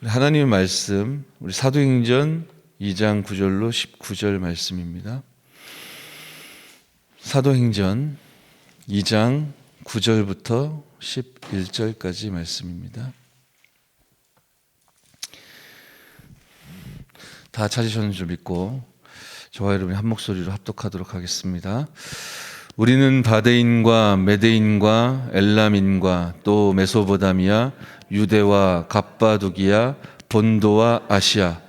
하나님의 말씀, 우리 사도행전 2장 9절로 19절 말씀입니다. 사도행전 2장 9절부터 11절까지 말씀입니다. 다 찾으셨는 줄 믿고 저와 여러분이 한 목소리로 합독하도록 하겠습니다. 우리는 바데인과 메데인과 엘람인과 또 메소보다미아, 유대와 갑바도기아, 본도와 아시아,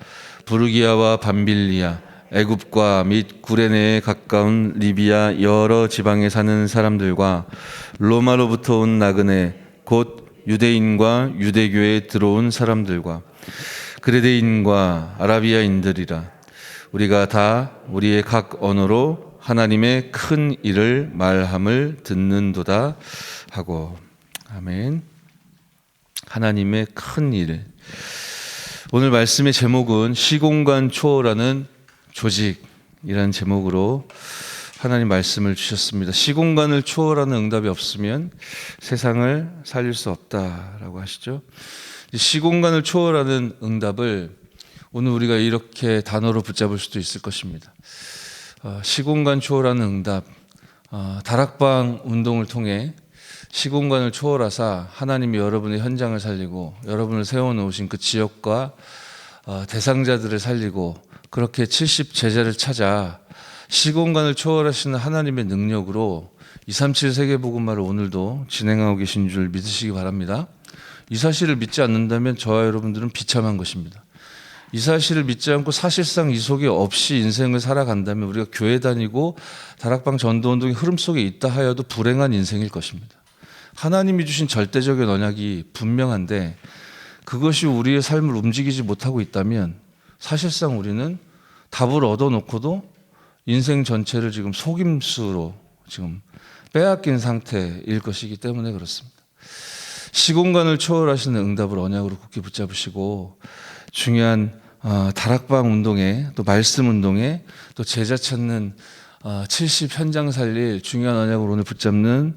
부르기아와 밤빌리아, 애굽과 및 구레네에 가까운 리비아 여러 지방에 사는 사람들과 로마로부터 온 나그네 곧 유대인과 유대교에 들어온 사람들과 그레데인과 아라비아인들이라. 우리가 다 우리의 각 언어로 하나님의 큰 일을 말함을 듣는도다 하고. 아멘. 하나님의 큰 일. 오늘 말씀의 제목은 시공간 초월하는 조직이라는 제목으로 하나님 말씀을 주셨습니다. 시공간을 초월하는 응답이 없으면 세상을 살릴 수 없다라고 하시죠. 시공간을 초월하는 응답을 오늘 우리가 이렇게 단어로 붙잡을 수도 있을 것입니다. 시공간 초월하는 응답, 다락방 운동을 통해 시공간을 초월하사 하나님이 여러분의 현장을 살리고 여러분을 세워놓으신 그 지역과 대상자들을 살리고 그렇게 70 제자를 찾아 시공간을 초월하시는 하나님의 능력으로 237 세계복음화를 오늘도 진행하고 계신 줄 믿으시기 바랍니다. 이 사실을 믿지 않는다면 저와 여러분들은 비참한 것입니다. 이 사실을 믿지 않고 사실상 이 속에 없이 인생을 살아간다면 우리가 교회 다니고 다락방 전도운동의 흐름 속에 있다 하여도 불행한 인생일 것입니다. 하나님이 주신 절대적인 언약이 분명한데 그것이 우리의 삶을 움직이지 못하고 있다면 사실상 우리는 답을 얻어놓고도 인생 전체를 지금 속임수로 지금 빼앗긴 상태일 것이기 때문에 그렇습니다. 시공간을 초월하시는 응답을 언약으로 굳게 붙잡으시고 중요한 다락방 운동에 또 말씀 운동에 또 제자 찾는 70 현장 살릴 중요한 언약을 오늘 붙잡는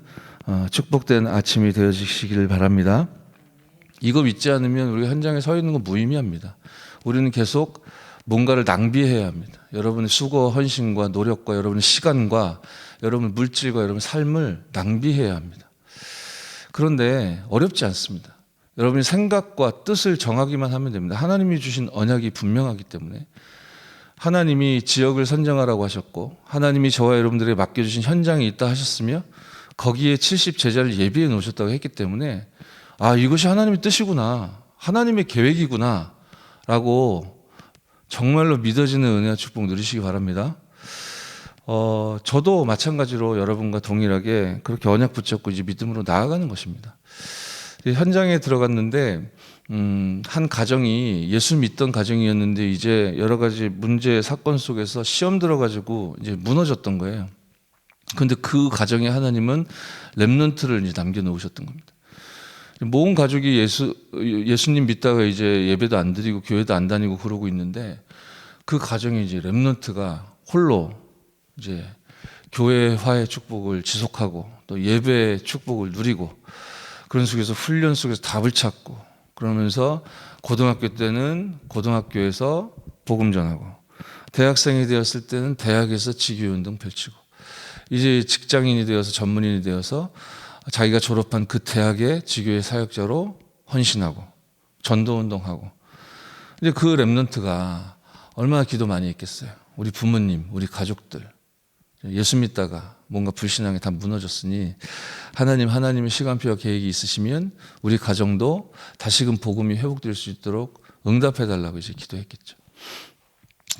축복된 아침이 되어지시기를 바랍니다. 이거 믿지 않으면 우리가 현장에 서 있는 건 무의미합니다. 우리는 계속 뭔가를 낭비해야 합니다. 여러분의 수고, 헌신과 노력과 여러분의 시간과 여러분의 물질과 여러분의 삶을 낭비해야 합니다. 그런데 어렵지 않습니다. 여러분이 생각과 뜻을 정하기만 하면 됩니다. 하나님이 주신 언약이 분명하기 때문에 하나님이 지역을 선정하라고 하셨고 하나님이 저와 여러분들에게 맡겨주신 현장이 있다 하셨으며 거기에 70 제자를 예비해 놓으셨다고 했기 때문에 이것이 하나님의 뜻이구나, 하나님의 계획이구나 라고 정말로 믿어지는 은혜와 축복 누리시기 바랍니다. 저도 마찬가지로 여러분과 동일하게 그렇게 언약 붙잡고 이제 믿음으로 나아가는 것입니다. 현장에 들어갔는데 한 가정이 예수 믿던 가정이었는데 이제 여러 가지 문제 사건 속에서 시험 들어가지고 이제 무너졌던 거예요. 그런데 그 가정에 하나님은 렘넌트를 이제 남겨놓으셨던 겁니다. 모든 가족이 예수님 믿다가 이제 예배도 안 드리고 교회도 안 다니고 그러고 있는데 그 가정에 이제 렘넌트가 홀로 이제 교회화의 축복을 지속하고 또 예배의 축복을 누리고 그런 속에서 훈련 속에서 답을 찾고 그러면서 고등학교 때는 고등학교에서 복음 전하고 대학생이 되었을 때는 대학에서 지교운동 펼치고 이제 직장인이 되어서 전문인이 되어서 자기가 졸업한 그 대학의 지교의 사역자로 헌신하고 전도운동하고 이제 그 렘넌트가 얼마나 기도 많이 했겠어요. 우리 부모님, 우리 가족들 예수 믿다가 뭔가 불신앙에 다 무너졌으니 하나님의 시간표와 계획이 있으시면 우리 가정도 다시금 복음이 회복될 수 있도록 응답해달라고 이제 기도했겠죠.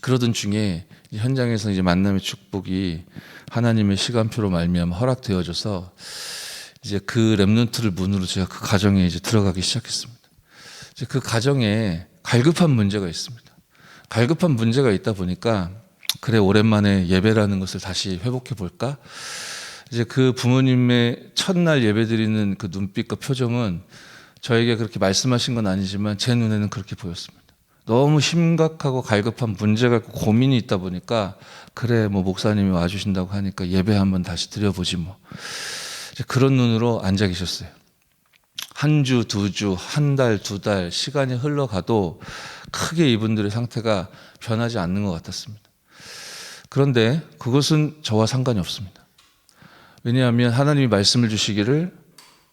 그러던 중에 현장에서 이제 만남의 축복이 하나님의 시간표로 말미암아 허락되어져서 이제 그 렘넌트를 문으로 제가 그 가정에 이제 들어가기 시작했습니다. 이제 그 가정에 갈급한 문제가 있습니다. 갈급한 문제가 있다 보니까 그래 오랜만에 예배라는 것을 다시 회복해 볼까? 이제 그 부모님의 첫날 예배 드리는 그 눈빛과 표정은 저에게 그렇게 말씀하신 건 아니지만 제 눈에는 그렇게 보였습니다. 너무 심각하고 갈급한 문제가 있고 고민이 있다 보니까 그래 뭐 목사님이 와주신다고 하니까 예배 한번 다시 드려보지 뭐 이제 그런 눈으로 앉아 계셨어요. 한 주, 두 주, 한 달, 두 달 시간이 흘러가도 크게 이분들의 상태가 변하지 않는 것 같았습니다. 그런데 그것은 저와 상관이 없습니다. 왜냐하면 하나님이 말씀을 주시기를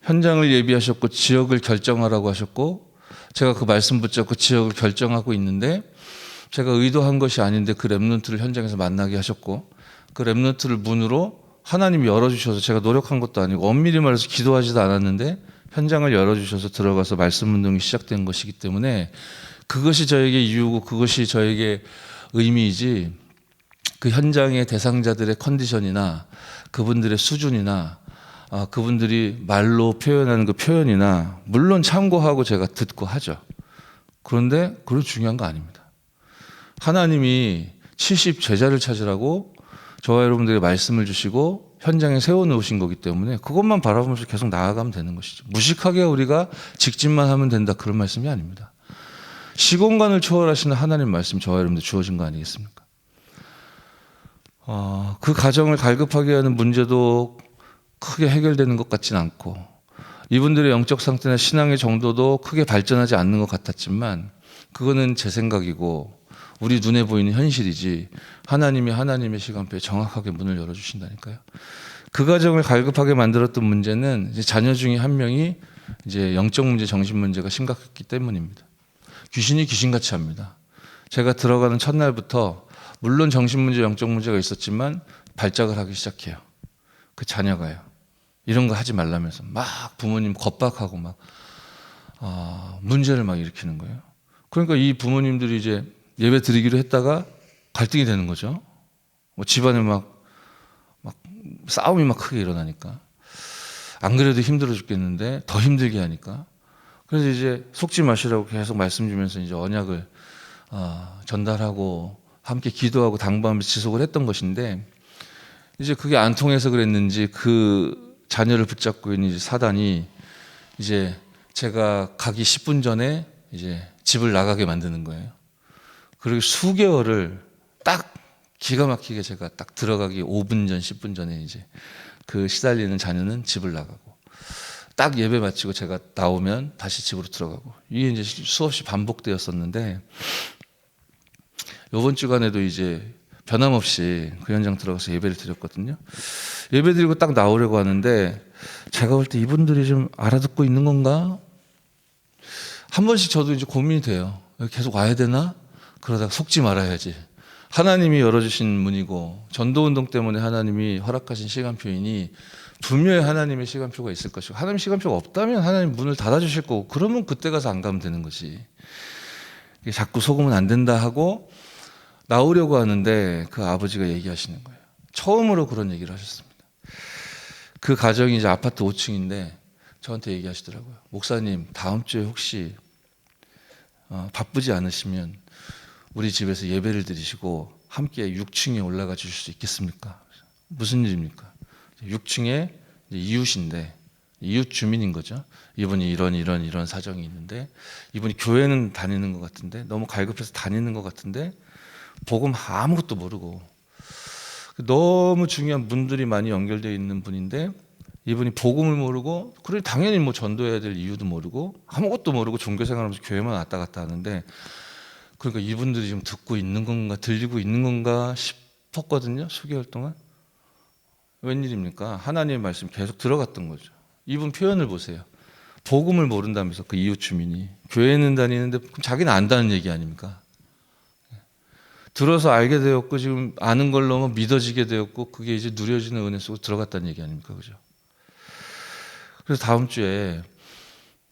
현장을 예비하셨고 지역을 결정하라고 하셨고, 제가 그 말씀 붙잡고 지역을 결정하고 있는데, 제가 의도한 것이 아닌데 그 렘넌트를 현장에서 만나게 하셨고, 그 렘넌트를 문으로 하나님이 열어주셔서, 제가 노력한 것도 아니고 엄밀히 말해서 기도하지도 않았는데 현장을 열어주셔서 들어가서 말씀 운동이 시작된 것이기 때문에 그것이 저에게 이유고 그것이 저에게 의미이지, 그 현장의 대상자들의 컨디션이나 그분들의 수준이나 그분들이 말로 표현하는 그 표현이나 물론 참고하고 제가 듣고 하죠. 그런데 그건 중요한 거 아닙니다. 하나님이 70 제자를 찾으라고 저와 여러분들에게 말씀을 주시고 현장에 세워놓으신 거기 때문에 그것만 바라보면서 계속 나아가면 되는 것이죠. 무식하게 우리가 직진만 하면 된다, 그런 말씀이 아닙니다. 시공간을 초월하시는 하나님 말씀 저와 여러분들 주어진 거 아니겠습니까? 그 가정을 갈급하게 하는 문제도 크게 해결되는 것 같지는 않고, 이분들의 영적 상태나 신앙의 정도도 크게 발전하지 않는 것 같았지만, 그거는 제 생각이고 우리 눈에 보이는 현실이지, 하나님이 하나님의 시간표에 정확하게 문을 열어주신다니까요. 그 가정을 갈급하게 만들었던 문제는 이제 자녀 중에 한 명이 이제 영적 문제, 정신 문제가 심각했기 때문입니다. 귀신이 귀신같이 합니다. 제가 들어가는 첫날부터 물론 정신 문제, 영적 문제가 있었지만 발작을 하기 시작해요. 그 자녀가요. 이런 거 하지 말라면서 막 부모님 겁박하고 막 문제를 막 일으키는 거예요. 그러니까 이 부모님들이 이제 예배 드리기로 했다가 갈등이 되는 거죠. 뭐 집안에 막 싸움이 막 크게 일어나니까, 안 그래도 힘들어 죽겠는데 더 힘들게 하니까, 그래서 이제 속지 마시라고 계속 말씀 주면서 이제 언약을 전달하고 함께 기도하고 당부하면서 지속을 했던 것인데, 이제 그게 안 통해서 그랬는지 그 자녀를 붙잡고 있는 이제 사단이 이제 제가 가기 10분 전에 이제 집을 나가게 만드는 거예요. 그리고 수개월을 딱 기가 막히게 제가 딱 들어가기 5분 전, 10분 전에 이제 그 시달리는 자녀는 집을 나가고, 딱 예배 마치고 제가 나오면 다시 집으로 들어가고, 이게 이제 수없이 반복되었었는데, 이번 주간에도 이제 변함없이 그 현장 들어가서 예배를 드렸거든요. 예배 드리고 딱 나오려고 하는데 제가 볼 때 이분들이 좀 알아듣고 있는 건가? 한 번씩 저도 이제 고민이 돼요. 계속 와야 되나? 그러다가 속지 말아야지. 하나님이 열어주신 문이고 전도운동 때문에 하나님이 허락하신 시간표이니 분명히 하나님의 시간표가 있을 것이고, 하나님 시간표가 없다면 하나님 문을 닫아주실 거고, 그러면 그때 가서 안 가면 되는 거지. 자꾸 속으면 안 된다 하고 나오려고 하는데 그 아버지가 얘기하시는 거예요. 처음으로 그런 얘기를 하셨습니다. 그 가정이 이제 아파트 5층인데 저한테 얘기하시더라고요. 목사님, 다음 주에 혹시 바쁘지 않으시면 우리 집에서 예배를 드리시고 함께 6층에 올라가 주실 수 있겠습니까? 무슨 일입니까? 6층에 이웃인데, 이웃 주민인 거죠. 이분이 이런 사정이 있는데, 이분이 교회는 다니는 것 같은데, 너무 갈급해서 다니는 것 같은데 복음 아무것도 모르고, 너무 중요한 문들이 많이 연결되어 있는 분인데 이분이 복음을 모르고, 그래 당연히 뭐 전도해야 될 이유도 모르고 아무것도 모르고 종교생활하면서 교회만 왔다 갔다 하는데, 그러니까 이분들이 지금 듣고 있는 건가 들리고 있는 건가 싶었거든요. 수개월 동안. 웬일입니까? 하나님의 말씀 계속 들어갔던 거죠. 이분 표현을 보세요. 복음을 모른다면서 그 이웃 주민이 교회는 다니는데 그럼 자기는 안다는 얘기 아닙니까? 들어서 알게 되었고 지금 아는 걸로 믿어지게 되었고, 그게 이제 누려지는 은혜 속으로 들어갔다는 얘기 아닙니까? 그죠? 그래서 다음 주에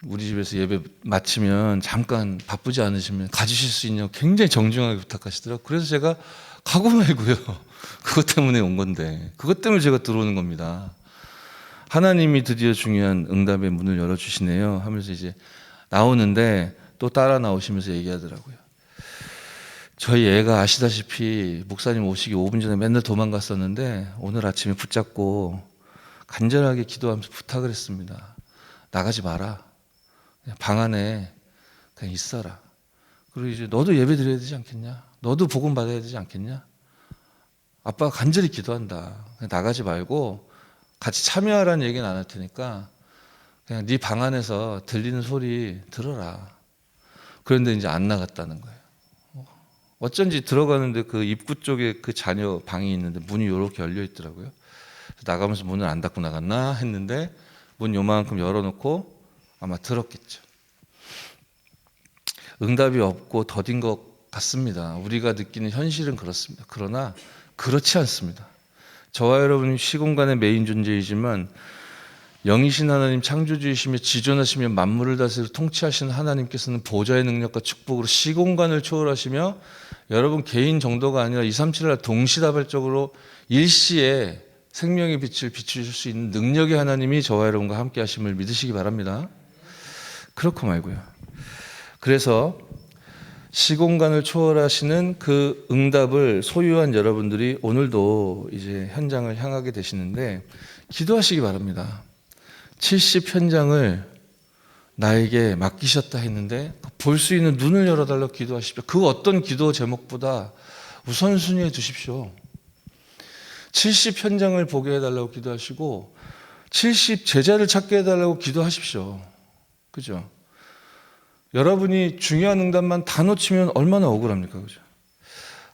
우리 집에서 예배 마치면 잠깐 바쁘지 않으시면 가주실 수 있냐고 굉장히 정중하게 부탁하시더라고요. 그래서 제가 가고 말고요. 그것 때문에 온 건데, 그것 때문에 제가 들어오는 겁니다. 하나님이 드디어 중요한 응답의 문을 열어주시네요 하면서 이제 나오는데 또 따라 나오시면서 얘기하더라고요. 저희 애가 아시다시피 목사님 오시기 5분 전에 맨날 도망갔었는데 오늘 아침에 붙잡고 간절하게 기도하면서 부탁을 했습니다. 나가지 마라. 그냥 방 안에 그냥 있어라. 그리고 이제 너도 예배 드려야 되지 않겠냐? 너도 복음 받아야 되지 않겠냐? 아빠가 간절히 기도한다. 그냥 나가지 말고 같이 참여하라는 얘기는 안 할 테니까 그냥 네 방 안에서 들리는 소리 들어라. 그런데 이제 안 나갔다는 거예요. 어쩐지 들어가는데 그 입구 쪽에 그 자녀 방이 있는데 문이 이렇게 열려 있더라고요. 나가면서 문을 안 닫고 나갔나 했는데 문 요만큼 열어놓고 아마 들었겠죠. 응답이 없고 더딘 것 같습니다. 우리가 느끼는 현실은 그렇습니다. 그러나 그렇지 않습니다. 저와 여러분이 시공간의 메인 존재이지만 영이신 하나님, 창조주이시며 지존하시며 만물을 다스리고 통치하시는 하나님께서는 보좌의 능력과 축복으로 시공간을 초월하시며 여러분 개인 정도가 아니라 237을 동시다발적으로 일시에 생명의 빛을 비추실 수 있는 능력의 하나님이 저와 여러분과 함께 하심을 믿으시기 바랍니다. 그렇고 말고요. 그래서 시공간을 초월하시는 그 응답을 소유한 여러분들이 오늘도 이제 현장을 향하게 되시는데 기도하시기 바랍니다. 70 현장을 나에게 맡기셨다 했는데 볼 수 있는 눈을 열어달라고 기도하십시오. 그 어떤 기도 제목보다 우선순위에 두십시오. 70 현장을 보게 해달라고 기도하시고 70 제자를 찾게 해달라고 기도하십시오. 그죠? 여러분이 중요한 응답만 다 놓치면 얼마나 억울합니까? 그죠?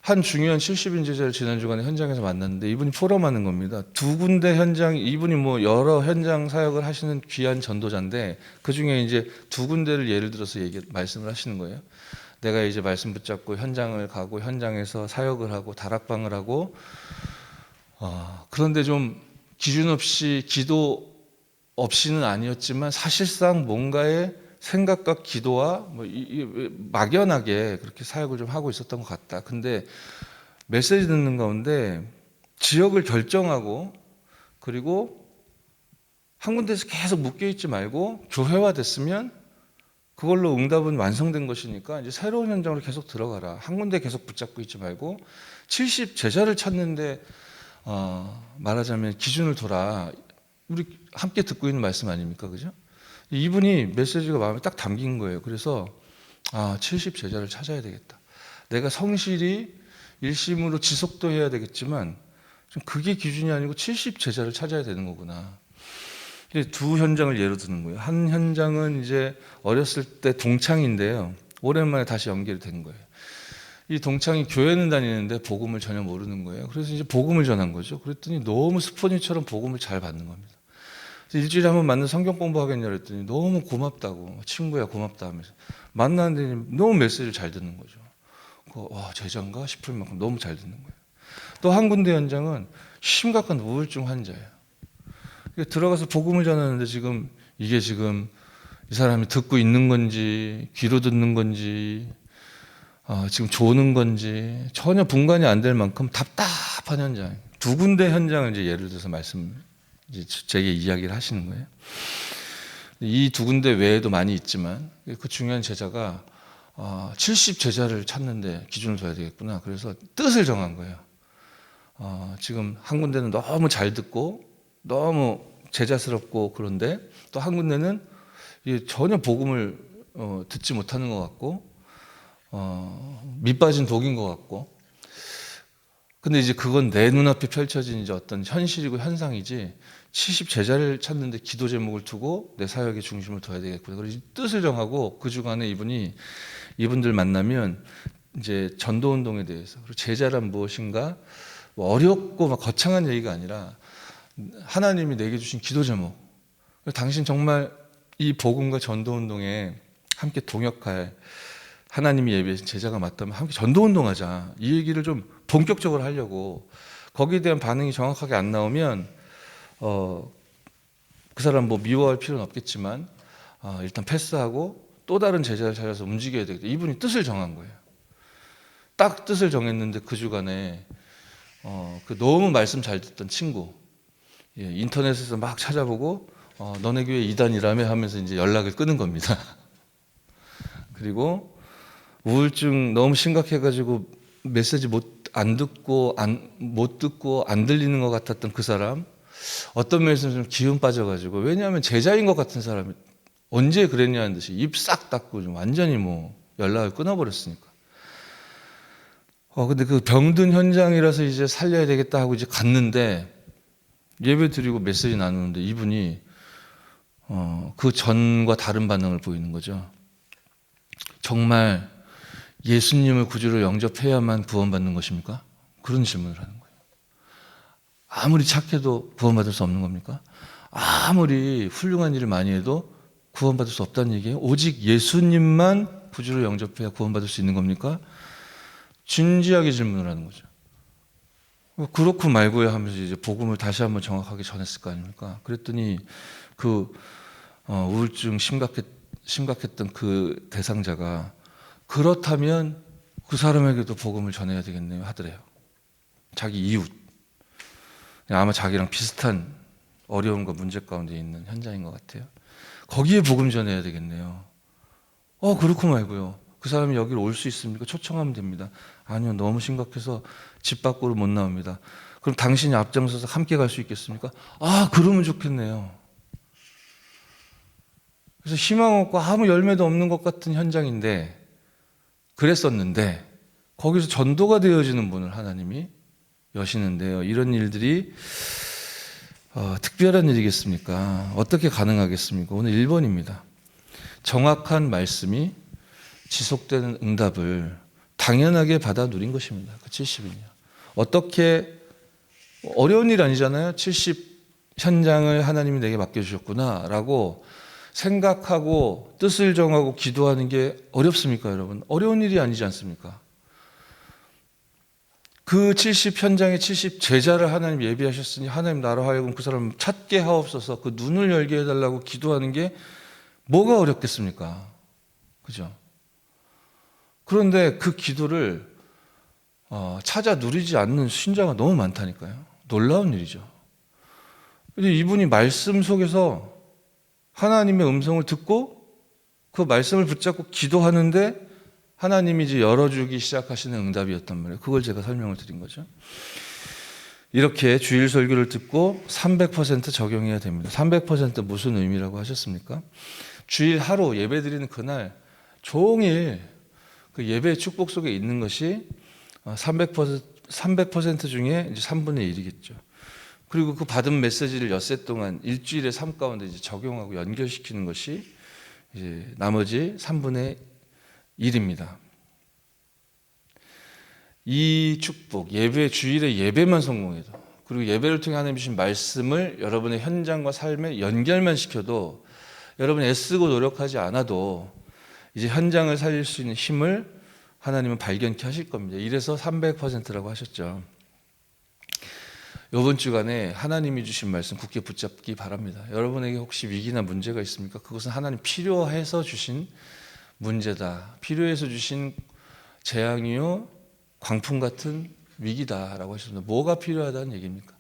한 중요한 70인 제자를 지난 주간에 현장에서 만났는데 이분이 포럼하는 겁니다. 두 군데 현장, 이분이 뭐 여러 현장 사역을 하시는 귀한 전도자인데 그 중에 이제 두 군데를 예를 들어서 말씀을 하시는 거예요. 내가 이제 말씀 붙잡고 현장을 가고 현장에서 사역을 하고 다락방을 하고 그런데 좀 기준 없이 기도 없이는 아니었지만 사실상 뭔가의 생각과 기도와 막연하게 그렇게 사역을 좀 하고 있었던 것 같다. 근데 메시지 듣는 가운데 지역을 결정하고 그리고 한 군데서 계속 묶여있지 말고 교회화 됐으면 그걸로 응답은 완성된 것이니까 이제 새로운 현장으로 계속 들어가라. 한 군데 계속 붙잡고 있지 말고 70 제자를 찾는데 말하자면 기준을 둬라. 우리 함께 듣고 있는 말씀 아닙니까? 그죠? 이분이 메시지가 마음에 딱 담긴 거예요. 그래서 70 제자를 찾아야 되겠다. 내가 성실히 일심으로 지속도 해야 되겠지만 좀 그게 기준이 아니고 70 제자를 찾아야 되는 거구나. 두 현장을 예로 드는 거예요. 한 현장은 이제 어렸을 때 동창인데요. 오랜만에 다시 연결이 된 거예요. 이 동창이 교회는 다니는데 복음을 전혀 모르는 거예요. 그래서 이제 복음을 전한 거죠. 그랬더니 너무 스포니처럼 복음을 잘 받는 겁니다. 일주일에 한 번 만나 성경 공부하겠냐 그랬더니 너무 고맙다고, 친구야 고맙다 하면서 만나는데 너무 메시지를 잘 듣는 거죠. 와, 제자인가 싶을 만큼 너무 잘 듣는 거예요. 또 한 군데 현장은 심각한 우울증 환자예요. 들어가서 복음을 전하는데 지금 이게 지금 이 사람이 듣고 있는 건지 귀로 듣는 건지 지금 조는 건지 전혀 분간이 안 될 만큼 답답한 현장. 두 군데 현장을 이제 예를 들어서 제게 이야기를 하시는 거예요. 이 두 군데 외에도 많이 있지만 그 중요한 제자가 70 제자를 찾는데 기준을 둬야 되겠구나. 그래서 뜻을 정한 거예요. 지금 한 군데는 너무 잘 듣고 너무 제자스럽고 그런데 또 한 군데는 전혀 복음을 듣지 못하는 것 같고 밑빠진 독인 것 같고 근데 이제 그건 내 눈앞에 펼쳐진 이제 어떤 현실이고 현상이지 70 제자를 찾는데 기도 제목을 두고 내 사역의 중심을 둬야 되겠구나. 그래서 뜻을 정하고 그 주간에 이분들 만나면 이제 전도 운동에 대해서 그리고 제자란 무엇인가 뭐 어렵고 막 거창한 얘기가 아니라 하나님이 내게 주신 기도 제목. 당신 정말 이 복음과 전도 운동에 함께 동역할 하나님이 예비하신 제자가 맞다면 함께 전도 운동하자. 이 얘기를 좀 본격적으로 하려고 거기에 대한 반응이 정확하게 안 나오면 그 사람 뭐 미워할 필요는 없겠지만 일단 패스하고 또 다른 제자를 찾아서 움직여야 되겠다. 이분이 뜻을 정한 거예요. 딱 뜻을 정했는데 그 주간에 그 너무 말씀 잘 듣던 친구 인터넷에서 막 찾아보고 너네 교회 이단이라며 하면서 이제 연락을 끊은 겁니다. 그리고 우울증 너무 심각해가지고 메시지 못 듣고 안 들리는 것 같았던 그 사람 어떤 면에서 좀 기운 빠져가지고 왜냐하면 제자인 것 같은 사람이 언제 그랬냐는 듯이 입 싹 닫고 좀 완전히 뭐 연락을 끊어버렸으니까. 근데 그 병든 현장이라서 이제 살려야 되겠다 하고 이제 갔는데 예배 드리고 메시지 나누는데 이분이 그 전과 다른 반응을 보이는 거죠. 정말 예수님을 구주로 영접해야만 구원받는 것입니까? 그런 질문을 하는 거예요. 아무리 착해도 구원받을 수 없는 겁니까? 아무리 훌륭한 일을 많이 해도 구원받을 수 없다는 얘기예요. 오직 예수님만 구주로 영접해야 구원받을 수 있는 겁니까? 진지하게 질문을 하는 거죠. 그렇고 말고야 하면서 이제 복음을 다시 한번 정확하게 전했을 거 아닙니까? 그랬더니 그 우울증 심각했던 그 대상자가 그렇다면 그 사람에게도 복음을 전해야 되겠네요 하더래요. 자기 이웃. 아마 자기랑 비슷한 어려움과 문제 가운데 있는 현장인 것 같아요. 거기에 복음 전해야 되겠네요. 그렇고 말고요. 그 사람이 여기로 올 수 있습니까? 초청하면 됩니다. 아니요, 너무 심각해서 집 밖으로 못 나옵니다. 그럼 당신이 앞장서서 함께 갈 수 있겠습니까? 그러면 좋겠네요. 그래서 희망 없고 아무 열매도 없는 것 같은 현장인데, 그랬었는데, 거기서 전도가 되어지는 분을 하나님이 여시는데요. 이런 일들이 특별한 일이겠습니까? 어떻게 가능하겠습니까? 오늘 1번입니다. 정확한 말씀이 지속되는 응답을 당연하게 받아 누린 것입니다. 그 70인이요. 어떻게 어려운 일 아니잖아요. 70 현장을 하나님이 내게 맡겨주셨구나 라고 생각하고 뜻을 정하고 기도하는 게 어렵습니까, 여러분? 어려운 일이 아니지 않습니까? 그 70 현장에 70 제자를 하나님 예비하셨으니 하나님 나로 하여금 그 사람을 찾게 하옵소서, 그 눈을 열게 해달라고 기도하는 게 뭐가 어렵겠습니까? 그죠? 그런데 그 기도를 찾아 누리지 않는 신자가 너무 많다니까요. 놀라운 일이죠. 이분이 말씀 속에서 하나님의 음성을 듣고 그 말씀을 붙잡고 기도하는데 하나님이 이제 열어주기 시작하시는 응답이었단 말이에요. 그걸 제가 설명을 드린 거죠. 이렇게 주일 설교를 듣고 300% 적용해야 됩니다. 300% 무슨 의미라고 하셨습니까? 주일 하루 예배 드리는 그날 종일 그 예배의 축복 속에 있는 것이 300% 중에 이제 3분의 1이겠죠. 그리고 그 받은 메시지를 엿새 동안 일주일의 삶 가운데 이제 적용하고 연결시키는 것이 이제 나머지 3분의 1입니다. 이 축복, 예배, 주일의 예배만 성공해도, 그리고 예배를 통해 하나님 주신 말씀을 여러분의 현장과 삶에 연결만 시켜도, 여러분이 애쓰고 노력하지 않아도 이제 현장을 살릴 수 있는 힘을 하나님은 발견케 하실 겁니다. 이래서 300%라고 하셨죠. 이번 주간에 하나님이 주신 말씀 굳게 붙잡기 바랍니다. 여러분에게 혹시 위기나 문제가 있습니까? 그것은 하나님 필요해서 주신 문제다. 필요해서 주신 재앙이요 광풍 같은 위기다라고 하셨습니다. 뭐가 필요하다는 얘기입니까?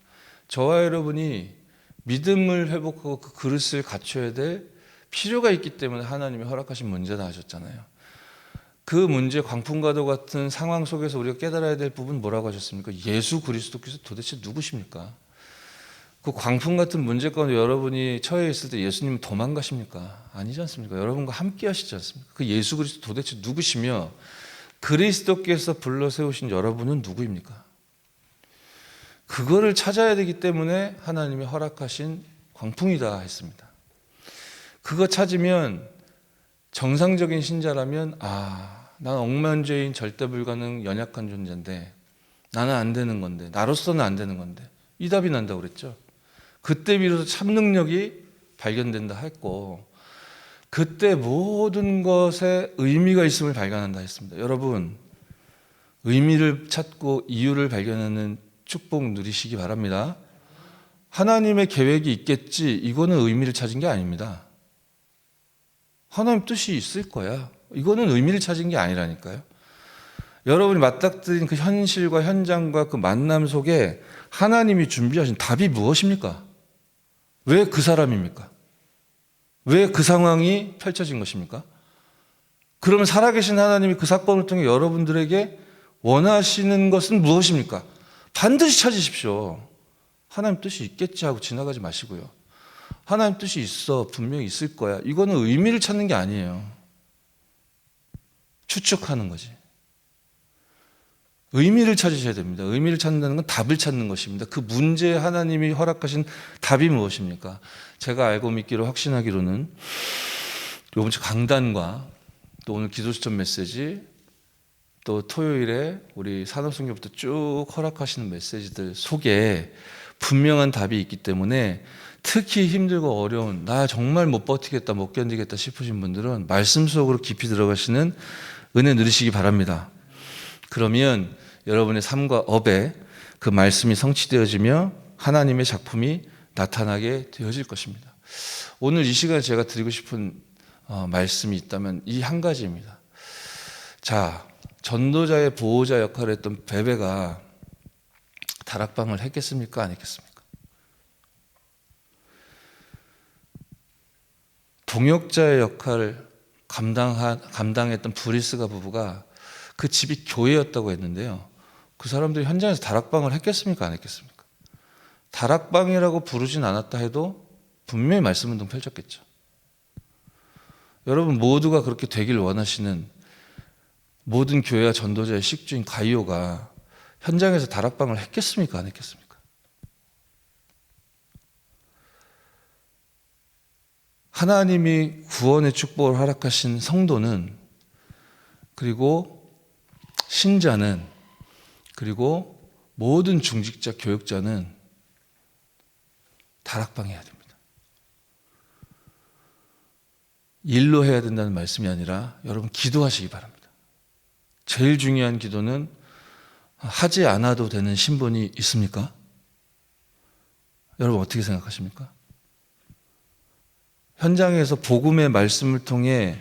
저와 여러분이 믿음을 회복하고 그 그릇을 갖춰야 될 필요가 있기 때문에 하나님이 허락하신 문제다 하셨잖아요. 그 문제, 광풍과도 같은 상황 속에서 우리가 깨달아야 될 부분 뭐라고 하셨습니까? 예수 그리스도께서 도대체 누구십니까? 그 광풍 같은 문제 가운데 여러분이 처해 있을 때 예수님은 도망가십니까? 아니지 않습니까? 여러분과 함께 하시지 않습니까? 그 예수 그리스도 도대체 누구시며 그리스도께서 불러 세우신 여러분은 누구입니까? 그거를 찾아야 되기 때문에 하나님이 허락하신 광풍이다 했습니다. 그거 찾으면 정상적인 신자라면 난 억만죄인 절대 불가능 연약한 존재인데 나는 안 되는 건데, 나로서는 안 되는 건데 이 답이 난다고 그랬죠. 그때 비로소 참 능력이 발견된다 했고, 그때 모든 것에 의미가 있음을 발견한다 했습니다. 여러분, 의미를 찾고 이유를 발견하는 축복 누리시기 바랍니다. 하나님의 계획이 있겠지, 이거는 의미를 찾은 게 아닙니다. 하나님 뜻이 있을 거야, 이거는 의미를 찾은 게 아니라니까요. 여러분이 맞닥뜨린 그 현실과 현장과 그 만남 속에 하나님이 준비하신 답이 무엇입니까? 왜 그 사람입니까? 왜 그 상황이 펼쳐진 것입니까? 그러면 살아계신 하나님이 그 사건을 통해 여러분들에게 원하시는 것은 무엇입니까? 반드시 찾으십시오. 하나님 뜻이 있겠지 하고 지나가지 마시고요. 하나님 뜻이 있어, 분명히 있을 거야, 이거는 의미를 찾는 게 아니에요. 추측하는 거지. 의미를 찾으셔야 됩니다. 의미를 찾는다는 건 답을 찾는 것입니다. 그 문제에 하나님이 허락하신 답이 무엇입니까? 제가 알고 믿기로 확신하기로는 이번 주 강단과 또 오늘 기도수첩 메시지 또 토요일에 우리 산업선교부터 쭉 허락하시는 메시지들 속에 분명한 답이 있기 때문에 특히 힘들고 어려운 나 정말 못 버티겠다 못 견디겠다 싶으신 분들은 말씀 속으로 깊이 들어가시는 은혜 누리시기 바랍니다. 그러면 여러분의 삶과 업에 그 말씀이 성취되어지며 하나님의 작품이 나타나게 되어질 것입니다. 오늘 이 시간에 제가 드리고 싶은 말씀이 있다면 이 한 가지입니다. 자, 전도자의 보호자 역할을 했던 베베가 다락방을 했겠습니까? 안 했겠습니까? 동역자의 역할을 감당했던 브리스가 부부가 그 집이 교회였다고 했는데요. 그 사람들이 현장에서 다락방을 했겠습니까? 안 했겠습니까? 다락방이라고 부르진 않았다 해도 분명히 말씀운동 펼쳤겠죠. 여러분 모두가 그렇게 되길 원하시는 모든 교회와 전도자의 식주인 가이오가 현장에서 다락방을 했겠습니까? 안 했겠습니까? 하나님이 구원의 축복을 허락하신 성도는 그리고 신자는 그리고 모든 중직자 교역자는 다락방 해야 됩니다. 일로 해야 된다는 말씀이 아니라 여러분 기도하시기 바랍니다. 제일 중요한 기도는 하지 않아도 되는 신분이 있습니까? 여러분 어떻게 생각하십니까? 현장에서 복음의 말씀을 통해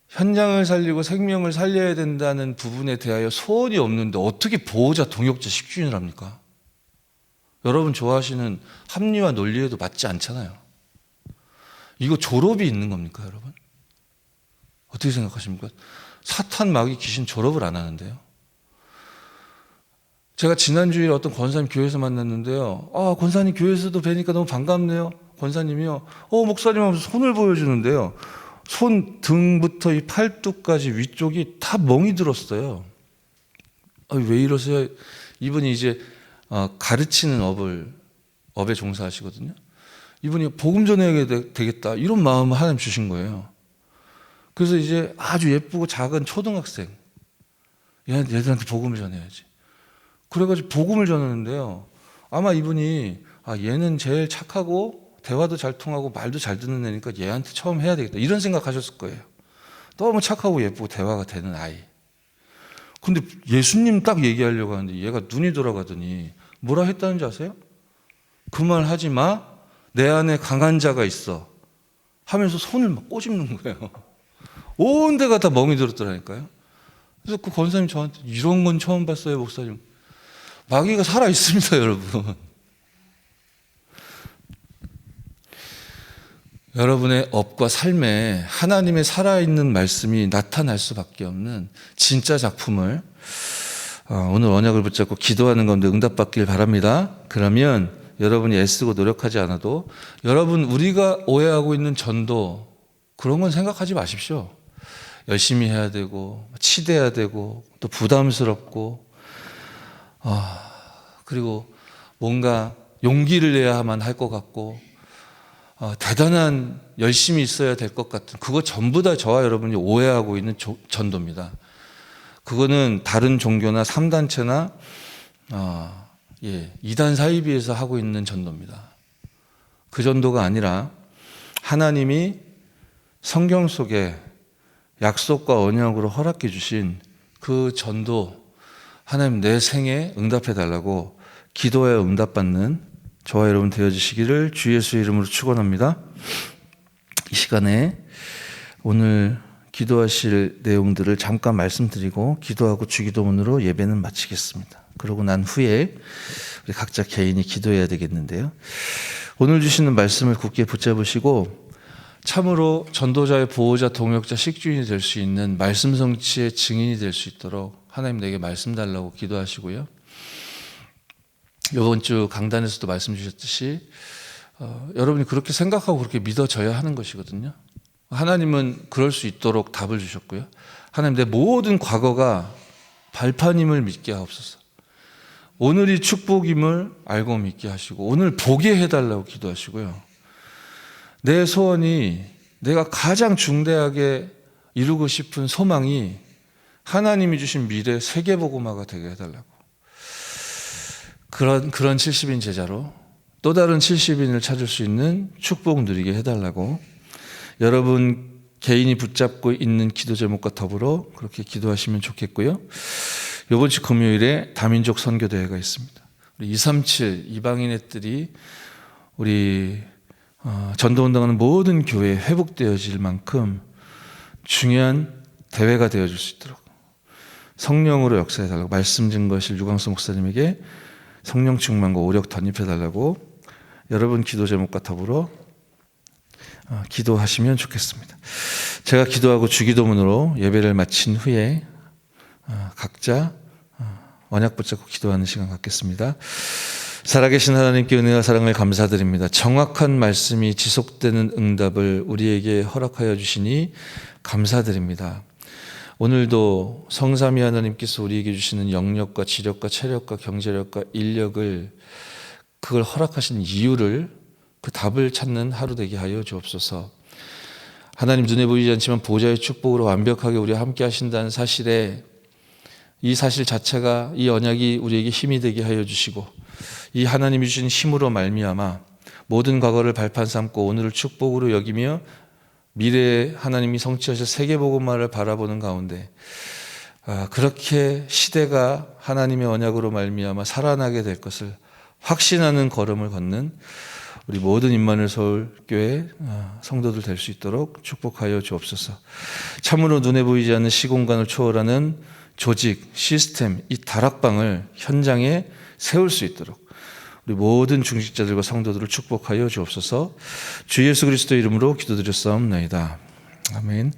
현장을 살리고 생명을 살려야 된다는 부분에 대하여 소원이 없는데 어떻게 보호자, 동역자, 식주인을 합니까? 여러분 좋아하시는 합리와 논리에도 맞지 않잖아요. 이거 졸업이 있는 겁니까, 여러분? 어떻게 생각하십니까? 사탄, 마귀, 귀신 졸업을 안 하는데요. 제가 지난주에 어떤 권사님 교회에서 만났는데요. 권사님 교회에서도 뵈니까 너무 반갑네요. 권사님이요. 목사님 하면서 손을 보여주는데요. 손 등부터 이 팔뚝까지 위쪽이 다 멍이 들었어요. 왜 이러세요? 이분이 이제 가르치는 업에 종사하시거든요. 이분이 복음 전해야 되겠다 이런 마음을 하나님 주신 거예요. 그래서 이제 아주 예쁘고 작은 초등학생 얘들한테 복음을 전해야지. 그래가지고 복음을 전하는데요. 아마 이분이 얘는 제일 착하고 대화도 잘 통하고 말도 잘 듣는 애니까 얘한테 처음 해야 되겠다 이런 생각하셨을 거예요. 너무 착하고 예쁘고 대화가 되는 아이. 근데 예수님 딱 얘기하려고 하는데 얘가 눈이 돌아가더니 뭐라 했다는지 아세요? 그 말 하지 마. 내 안에 강한 자가 있어. 하면서 손을 막 꼬집는 거예요. 온 데가 다 멍이 들었더라니까요. 그래서 그 권사님 저한테 이런 건 처음 봤어요, 목사님. 마귀가 살아 있습니다, 여러분. 여러분의 업과 삶에 하나님의 살아있는 말씀이 나타날 수밖에 없는 진짜 작품을 오늘 언약을 붙잡고 기도하는 가운데 응답받길 바랍니다. 그러면 여러분이 애쓰고 노력하지 않아도 여러분 우리가 오해하고 있는 전도 그런 건 생각하지 마십시오. 열심히 해야 되고 치대야 되고 또 부담스럽고 그리고 뭔가 용기를 내야만 할 것 같고 대단한 열심이 있어야 될 것 같은 그거 전부 다 저와 여러분이 오해하고 있는 전도입니다. 그거는 다른 종교나 3단체나 2단 사이비에서 하고 있는 전도입니다. 그 전도가 아니라 하나님이 성경 속에 약속과 언약으로 허락해 주신 그 전도 하나님 내 생에 응답해 달라고 기도에 응답받는 저와 여러분 되어주시기를 주 예수 이름으로 축원합니다. 이 시간에 오늘 기도하실 내용들을 잠깐 말씀드리고 기도하고 주기도문으로 예배는 마치겠습니다. 그러고 난 후에 우리 각자 개인이 기도해야 되겠는데요. 오늘 주시는 말씀을 굳게 붙잡으시고 참으로 전도자의 보호자, 동역자, 식주인이 될 수 있는 말씀 성취의 증인이 될 수 있도록 하나님 내게 말씀 달라고 기도하시고요. 이번 주 강단에서도 말씀 주셨듯이 여러분이 그렇게 생각하고 그렇게 믿어져야 하는 것이거든요. 하나님은 그럴 수 있도록 답을 주셨고요. 하나님 내 모든 과거가 발판임을 믿게 하옵소서. 오늘이 축복임을 알고 믿게 하시고 오늘 보게 해달라고 기도하시고요. 내 소원이 내가 가장 중대하게 이루고 싶은 소망이 하나님이 주신 미래 세계복음화가 되게 해달라고. 그런 70인 제자로 또 다른 70인을 찾을 수 있는 축복 누리게 해달라고 여러분 개인이 붙잡고 있는 기도 제목과 더불어 그렇게 기도하시면 좋겠고요. 이번 주 금요일에 다민족 선교대회가 있습니다. 우리 237 이방인 애들이 우리 전도운동하는 모든 교회에 회복되어질 만큼 중요한 대회가 되어줄 수 있도록 성령으로 역사해달라고 말씀 증거하실 유광수 목사님에게 성령 충만과 오력 덧입혀달라고 여러분 기도 제목과 더불어 기도하시면 좋겠습니다. 제가 기도하고 주기도문으로 예배를 마친 후에 각자 언약 붙잡고 기도하는 시간 갖겠습니다. 살아계신 하나님께 은혜와 사랑을 감사드립니다. 정확한 말씀이 지속되는 응답을 우리에게 허락하여 주시니 감사드립니다. 오늘도 성삼위 하나님께서 우리에게 주시는 영력과 지력과 체력과 경제력과 인력을 그걸 허락하신 이유를 그 답을 찾는 하루 되게 하여 주옵소서. 하나님 눈에 보이지 않지만 보좌의 축복으로 완벽하게 우리와 함께 하신다는 사실에 이 사실 자체가 이 언약이 우리에게 힘이 되게 하여 주시고 이 하나님이 주신 힘으로 말미암아 모든 과거를 발판 삼고 오늘을 축복으로 여기며 미래에 하나님이 성취하실 세계복음화를 바라보는 가운데 그렇게 시대가 하나님의 언약으로 말미암아 살아나게 될 것을 확신하는 걸음을 걷는 우리 모든 임마누엘 서울교회 성도들 될 수 있도록 축복하여 주옵소서. 참으로 눈에 보이지 않는 시공간을 초월하는 조직, 시스템, 이 다락방을 현장에 세울 수 있도록 우리 모든 중직자들과 성도들을 축복하여 주옵소서. 주 예수 그리스도의 이름으로 기도드렸사옵나이다. 아멘.